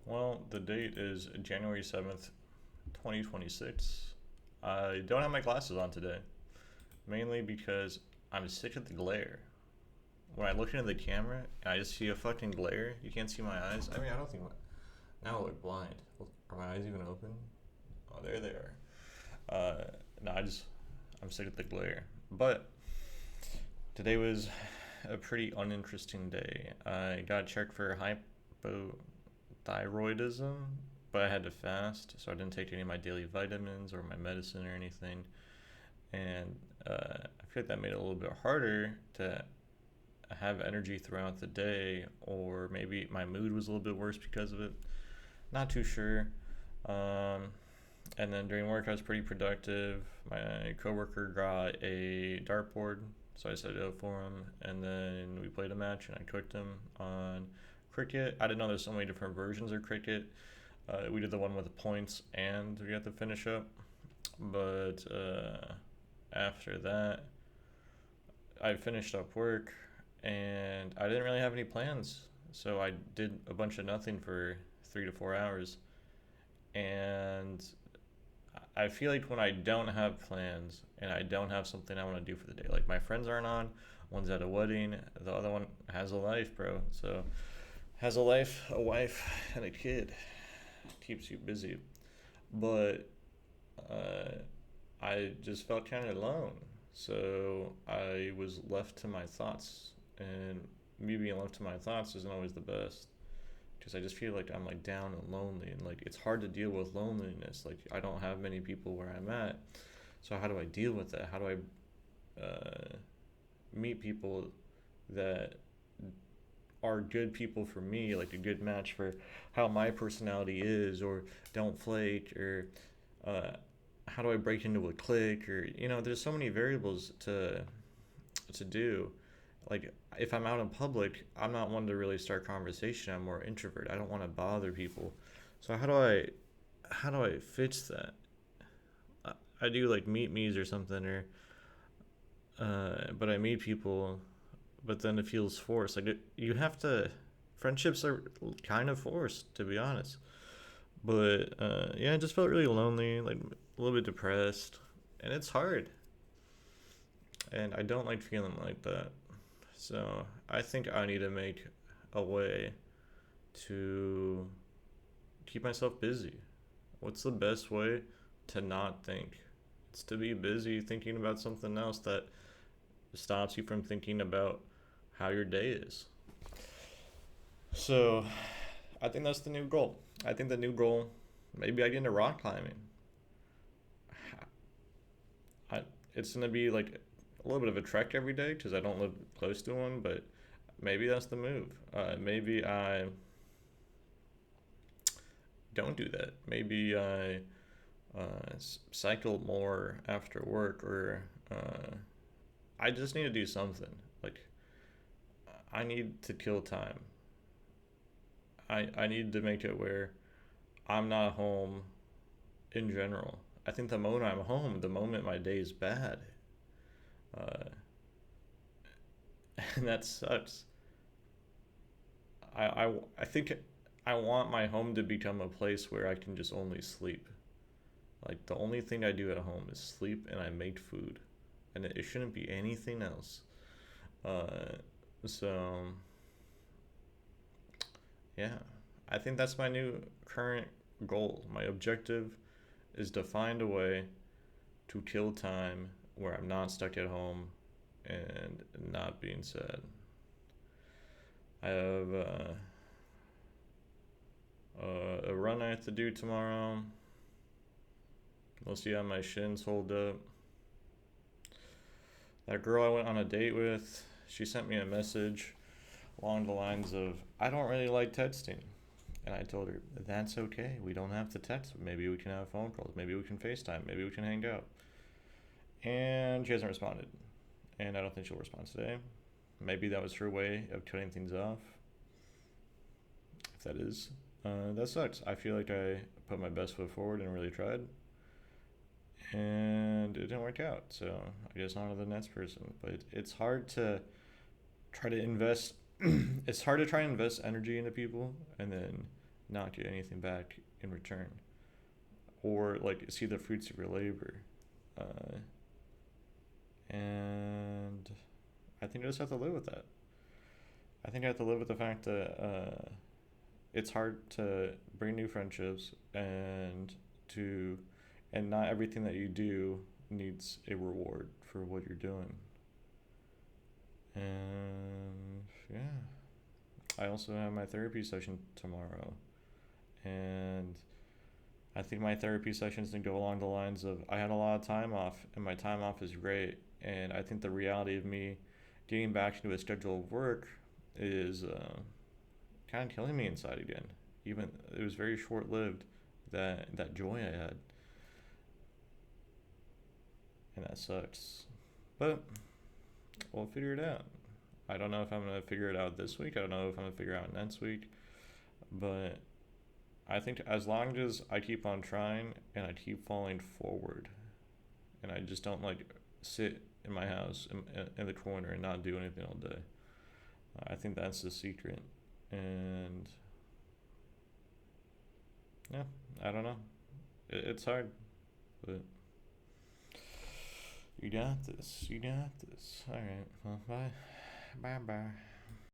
Well, the date is January 7th, 2026. I don't have my glasses on today, mainly because I'm sick of the glare. When I look into the camera and I just see a fucking glare, you can't see my eyes. I mean, I don't think now I look blind. Are my eyes even open? Oh, there they are. No, I'm sick of the glare. But today was a pretty uninteresting day. I got checked for hypothyroidism, but I had to fast, so I didn't take any of my daily vitamins or my medicine or anything. And I feel like that made it a little bit harder to have energy throughout the day, or maybe my mood was a little bit worse because of it. Not too sure. Um, and then during work, I was pretty productive. My coworker got a dartboard, so I set it up for him, and then we played a match, and I cooked him on cricket. I didn't know there's so many different versions of cricket. We did the one with the points, and we got to finish up. But after that, I finished up work, and I didn't really have any plans, so I did a bunch of nothing for 3 to 4 hours. And I feel like when I don't have plans and I don't have something I want to do for the day, like my friends aren't on, one's at a wedding, the other one has a life, bro. So has a life, a wife, and a kid. Keeps you busy. But uh, I just felt kind of alone. So I was left to my thoughts, and me being left to my thoughts isn't always the best because I just feel like I'm like down and lonely, and like it's hard to deal with loneliness. Like I don't have many people where I'm at, so how do I deal with that? How do I meet people that are good people for me, like a good match for how my personality is, or don't flake, or uh, how do I break into a clique, or there's so many variables to do. Like if I'm out in public, I'm not one to really start conversation. I'm more introvert. I don't want to bother people. So how do I fix that? I do like meet me's or something, or but I meet people, but then it feels forced. Like you have to. Friendships are kind of forced, to be honest. But yeah, I just felt really lonely, like a little bit depressed, and it's hard. And I don't like feeling like that. So I think I need to make a way to keep myself busy. What's the best way to not think? It's to be busy thinking about something else that stops you from thinking about how your day is. So I think that's the new goal. I think the new goal, maybe I get into rock climbing. I, it's gonna be like a little bit of a trek every day because I don't live close to one, but maybe that's the move. Maybe I don't do that. Maybe I cycle more after work, or I just need to do something. Like I need to kill time. I need to make it where I'm not home in general. I think the moment I'm home, the moment my day is bad, uh, and that sucks. I think I want my home to become a place where I can just only sleep. Like the only thing I do at home is sleep and I make food, and it shouldn't be anything else. Uh, so yeah, I think that's my new current goal. My objective is to find a way to kill time where I'm not stuck at home and not being sad. I have a run I have to do tomorrow. We'll see how my shins hold up. That girl I went on a date with, she sent me a message along the lines of, I don't really like texting. And I told her, that's okay. We don't have to text. Maybe we can have phone calls. Maybe we can FaceTime. Maybe we can hang out. And she hasn't responded. And I don't think she'll respond today. Maybe that was her way of cutting things off. If that is, that sucks. I feel like I put my best foot forward and really tried. And it didn't work out. So I guess not the next person. But it's hard to try to invest. It's hard to try and invest energy into people and then not get anything back in return, or like see the fruits of your labor. Uh, and I think I just have to live with that. I think I have to live with the fact that it's hard to bring new friendships to and not everything that you do needs a reward for what you're doing. And yeah, I also have my therapy session tomorrow, and I think my therapy sessions can go along the lines of I had a lot of time off, and my time off is great. And I think the reality of me getting back into a schedule of work is kind of killing me inside again. Even it was very short lived, that joy I had, and that sucks. But we'll figure it out. I don't know if I'm gonna figure it out this week. I don't know if I'm gonna figure it out next week. But I think as long as I keep on trying and I keep falling forward, and I just don't like sit in my house in the corner and not do anything all day. I think that's the secret. And yeah, I don't know. It's hard, but you got this. You got this. All right. Well, bye. Bye bye.